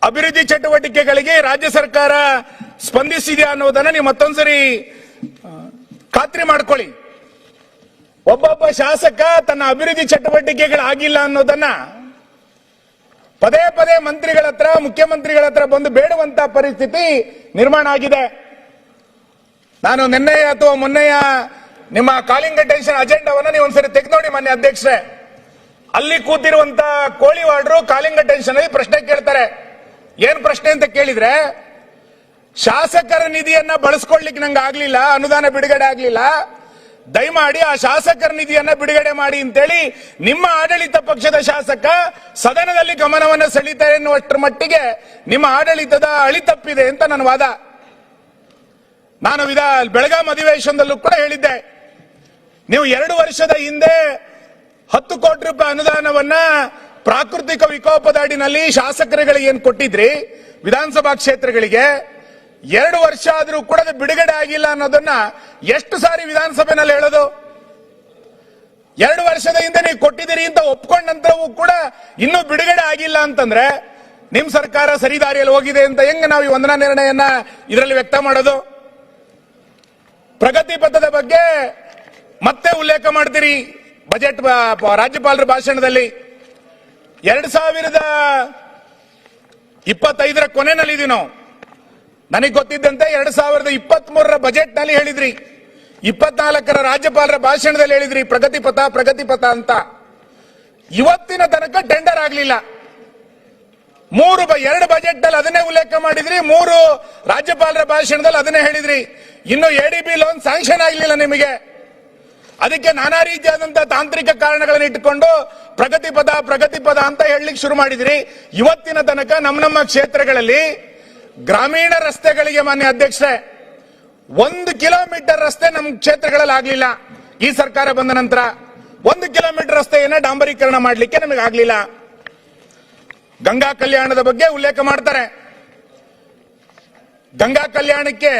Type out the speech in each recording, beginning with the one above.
ಅಭಿವೃದ್ಧಿ ಚಟುವಟಿಕೆಗಳಿಗೆ ರಾಜ್ಯ ಸರ್ಕಾರ ಸ್ಪಂದಿಸಿದೆ ಅನ್ನೋದನ್ನ ನೀವು ಮತ್ತೊಂದ್ಸರಿ ಖಾತ್ರಿ ಮಾಡ್ಕೊಳ್ಳಿ. ಒಬ್ಬೊಬ್ಬ ಶಾಸಕ ತನ್ನ ಅಭಿವೃದ್ಧಿ ಚಟುವಟಿಕೆಗಳಾಗಿಲ್ಲ ಅನ್ನೋದನ್ನ ಪದೇ ಪದೇ ಮಂತ್ರಿಗಳ ಹತ್ರ, ಮುಖ್ಯಮಂತ್ರಿಗಳ ಹತ್ರ ಬಂದು ಬೇಡುವಂತ ಪರಿಸ್ಥಿತಿ ನಿರ್ಮಾಣ ಆಗಿದೆ. ನಾನು ನಿನ್ನೆಯ ಅಥವಾ ಮೊನ್ನೆಯ ನಿಮ್ಮ ಕಾಲಿಂಗ್ ಅಟೆನ್ಷನ್ ಅಜೆಂಡಾವನ್ನ ನೀವು ಒಂದ್ಸರಿ ತೆಗೆದು ನೋಡಿ ಮಾನ್ಯ ಅಧ್ಯಕ್ಷರೇ. ಅಲ್ಲಿ ಕೂತಿರುವಂತ ಕೋಳಿವಾಡ್ರು ಕಾಲಿಂಗ್ ಅಟೆನ್ಷನ್ ಅಲ್ಲಿ ಪ್ರಶ್ನೆ ಕೇಳ್ತಾರೆ. ಏನ್ ಪ್ರಶ್ನೆ ಅಂತ ಕೇಳಿದ್ರೆ, ಶಾಸಕರ ನಿಧಿಯನ್ನ ಬಳಸ್ಕೊಳ್ಳಿಕ್ಕೆ ನಂಗೆ ಆಗ್ಲಿಲ್ಲ, ಅನುದಾನ ಬಿಡುಗಡೆ ಆಗ್ಲಿಲ್ಲ, ದಯಮಾಡಿ ಆ ಶಾಸಕರ ನಿಧಿಯನ್ನ ಬಿಡುಗಡೆ ಮಾಡಿ ಅಂತೇಳಿ ನಿಮ್ಮ ಆಡಳಿತ ಪಕ್ಷದ ಶಾಸಕ ಸದನದಲ್ಲಿ ಗಮನವನ್ನು ಸೆಳೀತಾರೆ ಎನ್ನುವಷ್ಟರ ಮಟ್ಟಿಗೆ ನಿಮ್ಮ ಆಡಳಿತದ ಅಳಿತಪ್ಪಿದೆ ಅಂತ ನನ್ನ ವಾದ. ನಾನು ಬೆಳಗಾಂ ಅಧಿವೇಶನದಲ್ಲೂ ಕೂಡ ಹೇಳಿದ್ದೆ, ನೀವು 2 ವರ್ಷದ ಹಿಂದೆ 10 ಕೋಟಿ ರೂಪಾಯಿ ಅನುದಾನವನ್ನ ಪ್ರಾಕೃತಿಕ ವಿಕೋಪದ ಅಡಿನಲ್ಲಿ ಶಾಸಕರುಗಳಿಗೆ ಏನ್ ಕೊಟ್ಟಿದ್ರಿ ವಿಧಾನಸಭಾ ಕ್ಷೇತ್ರಗಳಿಗೆ, 2 ವರ್ಷ ಆದ್ರೂ ಕೂಡ ಅದು ಬಿಡುಗಡೆ ಆಗಿಲ್ಲ ಅನ್ನೋದನ್ನ ಎಷ್ಟು ಸಾರಿ ವಿಧಾನಸಭೆನಲ್ಲಿ ಹೇಳೋದು? 2 ವರ್ಷದ ಹಿಂದೆ ನೀವು ಕೊಟ್ಟಿದ್ದೀರಿ ಅಂತ ಒಪ್ಕೊಂಡ ನಂತರವೂ ಕೂಡ ಇನ್ನೂ ಬಿಡುಗಡೆ ಆಗಿಲ್ಲ ಅಂತಂದ್ರೆ ನಿಮ್ ಸರ್ಕಾರ ಸರಿದಾರಿಯಲ್ಲಿ ಹೋಗಿದೆ ಅಂತ ಹೆಂಗ ನಾವು ಈ ವಂದನಾ ನಿರ್ಣಯನ ಇದರಲ್ಲಿ ವ್ಯಕ್ತ ಮಾಡೋದು? ಪ್ರಗತಿ ಪಥದ ಬಗ್ಗೆ ಮತ್ತೆ ಉಲ್ಲೇಖ ಮಾಡ್ತೀರಿ ಬಜೆಟ್ ರಾಜ್ಯಪಾಲರ ಭಾಷಣದಲ್ಲಿ. 2025 ಕೊನೆಯಲ್ಲಿ ನಾವು, ನನಗೆ ಗೊತ್ತಿದ್ದಂತೆ 2023 ಬಜೆಟ್ ನಲ್ಲಿ ಹೇಳಿದ್ರಿ, 24 ರಾಜ್ಯಪಾಲರ ಭಾಷಣದಲ್ಲಿ ಹೇಳಿದ್ರಿ ಪ್ರಗತಿ ಪಥ ಅಂತ. ಇವತ್ತಿನ ತನಕ ಟೆಂಡರ್ ಆಗ್ಲಿಲ್ಲ. 2 ಬಜೆಟ್ ನಲ್ಲಿ ಅದನ್ನೇ ಉಲ್ಲೇಖ ಮಾಡಿದ್ರಿ, 3 ರಾಜ್ಯಪಾಲರ ಭಾಷಣದಲ್ಲಿ ಅದನ್ನೇ ಹೇಳಿದ್ರಿ. ಇನ್ನು ADB ಲೋನ್ ಸ್ಯಾಂಕ್ಷನ್ ಆಗಲಿಲ್ಲ ನಿಮಗೆ. ಅದಕ್ಕೆ ನಾನಾ ರೀತಿಯಾದಂತಹ ತಾಂತ್ರಿಕ ಕಾರಣಗಳನ್ನು ಇಟ್ಟುಕೊಂಡು ಪ್ರಗತಿ ಪಥ ಅಂತ ಹೇಳಲಿಕ್ಕೆ ಶುರು ಮಾಡಿದ್ರಿ. ಇವತ್ತಿನ ತನಕ ನಮ್ಮ ಕ್ಷೇತ್ರಗಳಲ್ಲಿ ಗ್ರಾಮೀಣ ರಸ್ತೆಗಳಿಗೆ ಮಾನ್ಯ ಅಧ್ಯಕ್ಷರೇ 1 ಕಿಲೋಮೀಟರ್ ರಸ್ತೆ ನಮ್ಮ ಕ್ಷೇತ್ರಗಳಲ್ಲಿ ಆಗ್ಲಿಲ್ಲ. ಈ ಸರ್ಕಾರ ಬಂದ ನಂತರ 1 ಕಿಲೋಮೀಟರ್ ರಸ್ತೆಯನ್ನ ಡಾಂಬರೀಕರಣ ಮಾಡಲಿಕ್ಕೆ ನಮಗೆ ಆಗ್ಲಿಲ್ಲ. ಗಂಗಾ ಕಲ್ಯಾಣದ ಬಗ್ಗೆ ಉಲ್ಲೇಖ ಮಾಡ್ತಾರೆ. ಗಂಗಾ ಕಲ್ಯಾಣಕ್ಕೆ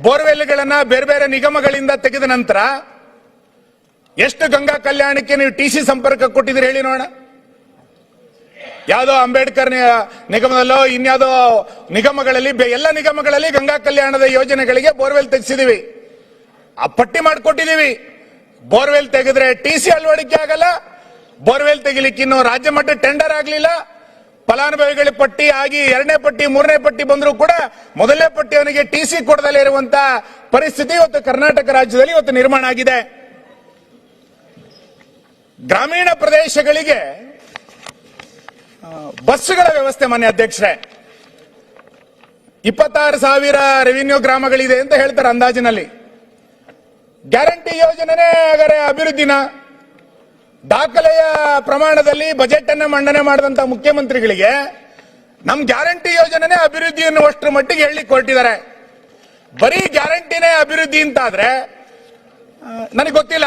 ಬೋರ್ವೆಲ್ಗಳನ್ನ ಬೇರೆ ಬೇರೆ ನಿಗಮಗಳಿಂದ ತೆಗೆದ ನಂತರ ಎಷ್ಟು ಗಂಗಾ ಕಲ್ಯಾಣಕ್ಕೆ ನೀವು TC ಸಂಪರ್ಕ ಕೊಟ್ಟಿದ್ದೀರಿ ಹೇಳಿ ನೋಡೋಣ. ಯಾವ್ದೋ ಅಂಬೇಡ್ಕರ್ ನಿಗಮದಲ್ಲೋ ಇನ್ಯಾವುದೋ ನಿಗಮಗಳಲ್ಲಿ, ಎಲ್ಲ ನಿಗಮಗಳಲ್ಲಿ ಗಂಗಾ ಕಲ್ಯಾಣದ ಯೋಜನೆಗಳಿಗೆ ಬೋರ್ವೆಲ್ ತೆಗೆಸಿದೀವಿ, ಆ ಪಟ್ಟಿ ಮಾಡಿಕೊಟ್ಟಿದೀವಿ. ಬೋರ್ವೆಲ್ ತೆಗೆದ್ರೆ TC ಅಳವಡಿಕೆ ಆಗಲ್ಲ, ಬೋರ್ವೆಲ್ ತೆಗಿಲಿಕ್ಕೆ ಇನ್ನು ರಾಜ್ಯ ಮಟ್ಟ ಟೆಂಡರ್ ಆಗ್ಲಿಲ್ಲ. ಫಲಾನುಭವಿಗಳ ಪಟ್ಟಿ ಆಗಿ 2ನೇ ಪಟ್ಟಿ 3ನೇ ಪಟ್ಟಿ ಬಂದರೂ ಕೂಡ 1ನೇ ಪಟ್ಟಿಯವನಿಗೆ TC ಕೊಡದಲ್ಲೇ ಇರುವಂತ ಪರಿಸ್ಥಿತಿ ಇವತ್ತು ಕರ್ನಾಟಕ ರಾಜ್ಯದಲ್ಲಿ ಇವತ್ತು ನಿರ್ಮಾಣ ಆಗಿದೆ. ಗ್ರಾಮೀಣ ಪ್ರದೇಶಗಳಿಗೆ ಬಸ್ಸುಗಳ ವ್ಯವಸ್ಥೆ ಮಾನ್ಯ ಅಧ್ಯಕ್ಷರೇ, 26,000 ರೆವಿನ್ಯೂ ಗ್ರಾಮಗಳಿದೆ ಅಂತ ಹೇಳ್ತಾರೆ ಅಂದಾಜಿನಲ್ಲಿ. ಗ್ಯಾರಂಟಿ ಯೋಜನೆ ಹಾಗಾದ್ರೆ ಅಭಿವೃದ್ಧಿನ ದಾಖಲೆಯ ಪ್ರಮಾಣದಲ್ಲಿ ಬಜೆಟ್ ಅನ್ನ ಮಂಡನೆ ಮಾಡಿದಂತ ಮುಖ್ಯಮಂತ್ರಿಗಳಿಗೆ ನಮ್ ಗ್ಯಾರಂಟಿ ಯೋಜನೆ ಅಭಿವೃದ್ಧಿ ಎನ್ನುವಷ್ಟರ ಮಟ್ಟಿಗೆ ಹೇಳಲಿಕ್ಕೆ ಹೊರಟಿದ್ದಾರೆ. ಬರೀ ಗ್ಯಾರಂಟಿನೇ ಅಭಿವೃದ್ಧಿ ಅಂತಾದ್ರೆ ನನಗೆ ಗೊತ್ತಿಲ್ಲ.